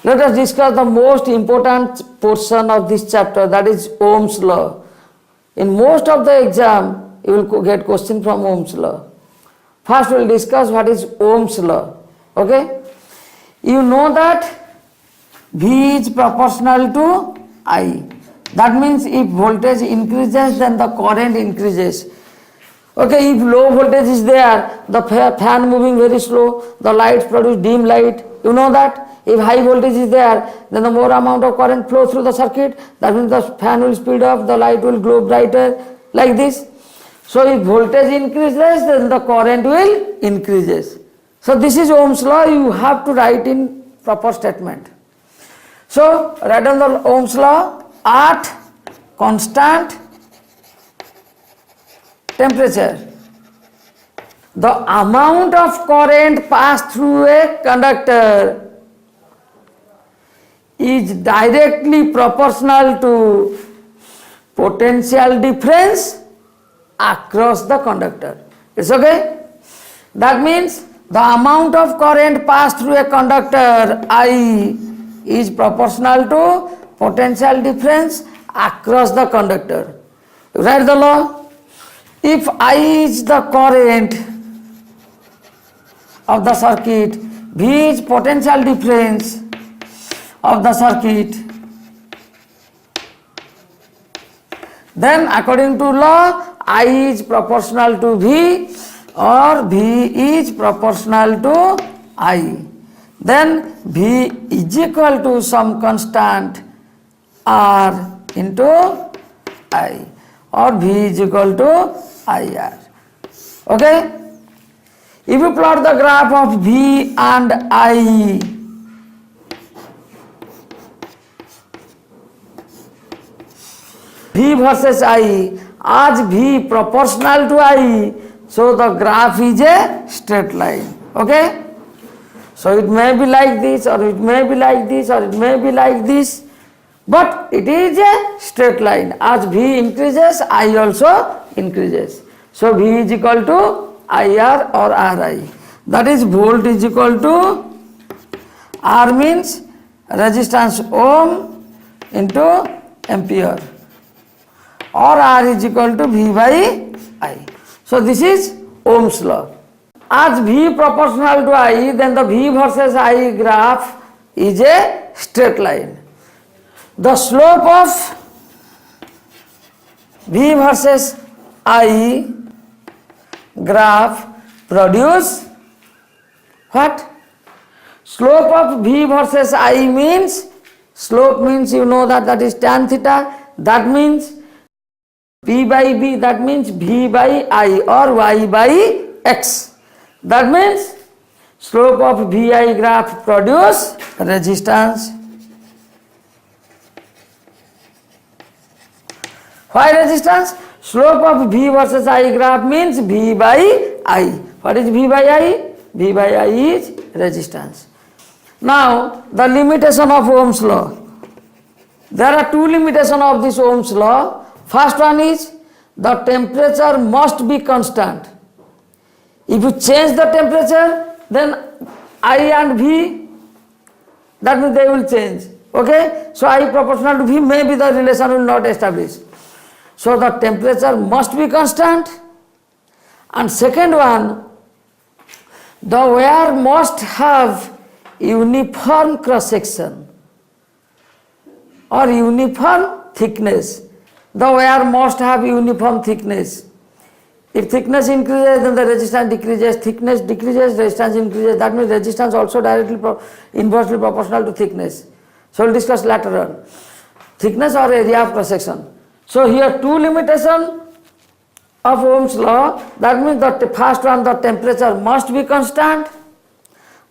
Let us discuss the most important portion of this chapter, that is Ohm's law. In most of the exam, you will get question from Ohm's law. First we will discuss what is Ohm's law. Okay? You know that V is proportional to I. That means if voltage increases, then the current increases. Okay, if low voltage is there, the fan moving very slow, the lights produce dim light. You know that. If high voltage is there, then the more amount of current flow through the circuit, that means the fan will speed up, the light will glow brighter, like this. So if voltage increases, then the current will increases. So this is Ohm's law, you have to write in proper statement. So write down the Ohm's law. At constant temperature, the amount of current passed through a conductor is directly proportional to potential difference across the conductor. It's okay? That means the amount of current passed through a conductor I is proportional to potential difference across the conductor. Write the law. If I is the current of the circuit, V is potential difference of the circuit, then according to law, I is proportional to V or V is proportional to I. Then V is equal to some constant R into I, or V is equal to IR. Okay? If you plot the graph of V and I, V versus I, as V proportional to I, so the graph is a straight line. Okay? So it may be like this, or it may be like this, or it may be like this, but it is a straight line. As V increases, I also increases. So V is equal to IR or RI. That is volt is equal to R means resistance ohm into ampere, or R is equal to V by I. So this is Ohm's law. As V proportional to I, then the V versus I graph is a straight line. The slope of V versus I graph produce what? Slope of V versus I means, slope means you know that is tan theta, that means P by V, that means V by I or Y by X. That means slope of VI graph produce resistance. Why resistance? Slope of V versus I graph means V by I. What is V by I? V by I is resistance. Now the limitation of Ohm's law. There are two limitations of this Ohm's law. First one is the temperature must be constant. If you change the temperature, then I and V, that means they will change. Okay? So I proportional to V, maybe the relation will not establish. So the temperature must be constant. And second one, the wire must have uniform cross section or uniform thickness. The wire must have uniform thickness. If thickness increases, then the resistance decreases. Thickness decreases, resistance increases. That means resistance also directly inversely proportional to thickness. So we'll discuss later on. Thickness or area of cross section. So here two limitations of Ohm's law. That means the first one, the temperature must be constant.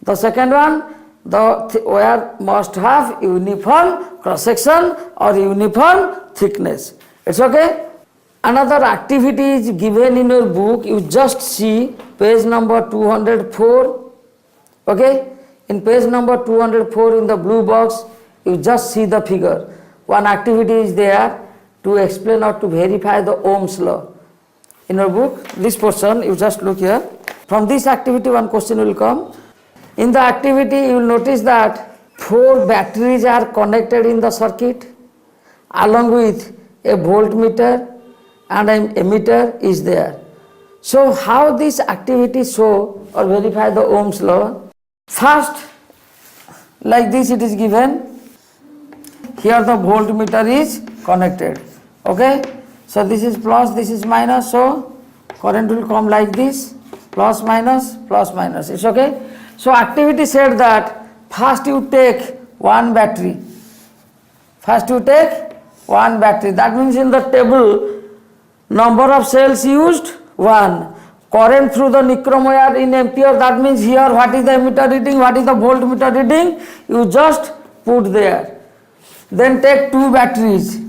The second one, the wire must have uniform cross section or uniform thickness. It's okay? Another activity is given in your book. You just see page number 204. Okay? In page number 204 in the blue box, you just see the figure. One activity is there to explain or to verify the Ohm's law. In your book, this portion, you just look here. From this activity one question will come. In the activity you will notice that 4 batteries are connected in the circuit along with a voltmeter and an emitter is there. So how this activity show or verify the Ohm's law? First, like this it is given. Here the voltmeter is connected. Okay. So this is plus, this is minus. So current will come like this. Plus minus, plus minus. It's okay. So activity said that first you take one battery. First you take one battery. That means in the table number of cells used 1. Current through the nichrome wire in ampere. That means here what is the emitter reading, what is the voltmeter reading, you just put there. Then take 2 batteries.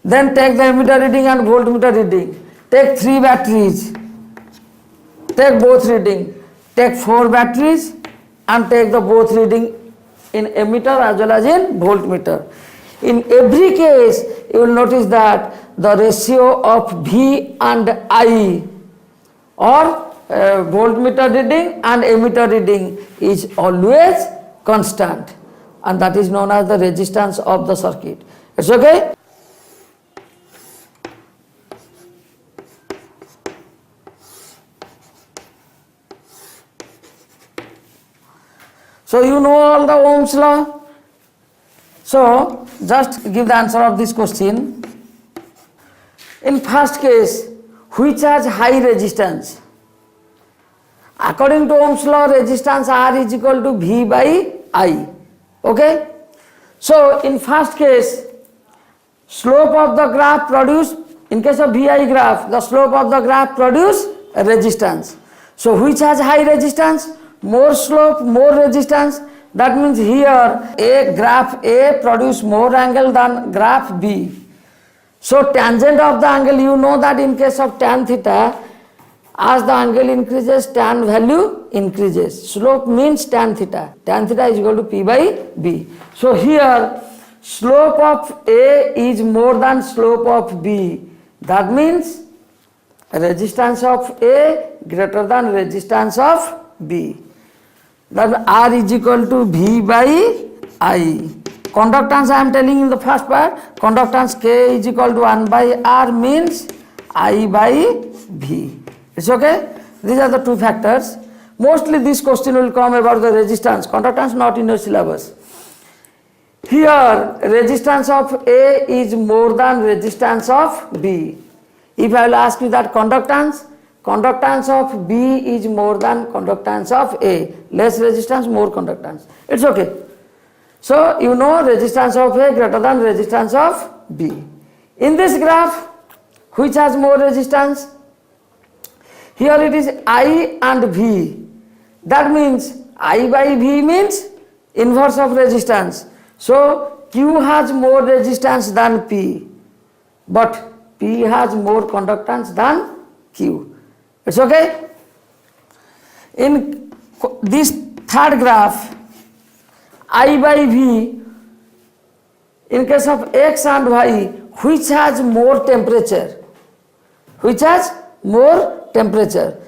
Then take the emitter reading and voltmeter reading. Take 3 batteries. Take both reading. Take 4 batteries and take the both reading in emitter as well as in voltmeter. In every case you will notice that the ratio of V and I or voltmeter reading and emitter reading is always constant, and that is known as the resistance of the circuit. It's okay. So you know all the Ohm's law. So just give the answer of this question. In first case, which has high resistance? According to Ohm's law, resistance R is equal to V by I. Okay. So in first case, slope of the graph produce, in case of VI graph, the slope of the graph produce a resistance. So which has high resistance? More slope, more resistance. That means here a graph A produce more angle than graph B. So tangent of the angle, you know that in case of tan theta, as the angle increases, tan value increases. Slope means tan theta. Tan theta is equal to P by B. So here slope of A is more than slope of B. That means resistance of A greater than resistance of B. That R is equal to V by I. Conductance I am telling in the first part. Conductance K is equal to 1 by R means I by V. It's okay. These are the 2 factors. Mostly this question will come about the resistance. Conductance not in your syllabus. Here resistance of A is more than resistance of B. If I will ask you that conductance of B is more than conductance of A. Less resistance, more conductance. It's okay. So you know resistance of A greater than resistance of B. In this graph, which has more resistance? Here it is I and V. That means I by V means inverse of resistance. So Q has more resistance than P, but P has more conductance than Q. It's okay. In this third graph, I by V, in case of X and Y, which has more temperature? Which has more temperature?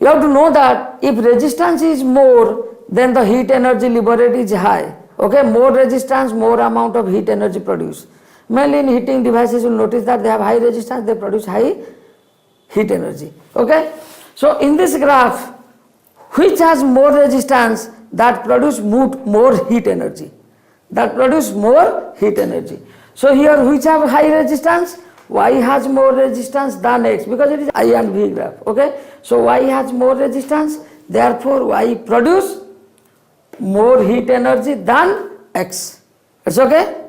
You have to know that if resistance is more, then the heat energy liberated is high. Okay, more resistance, more amount of heat energy produced. Mainly in heating devices, you will notice that they have high resistance, they produce high heat energy. Okay, so in this graph, which has more resistance, that produce more heat energy. That produce more heat energy. So here which have high resistance? Y has more resistance than X because it is I and V graph. Okay, so Y has more resistance, therefore Y produce more heat energy than X. It's okay.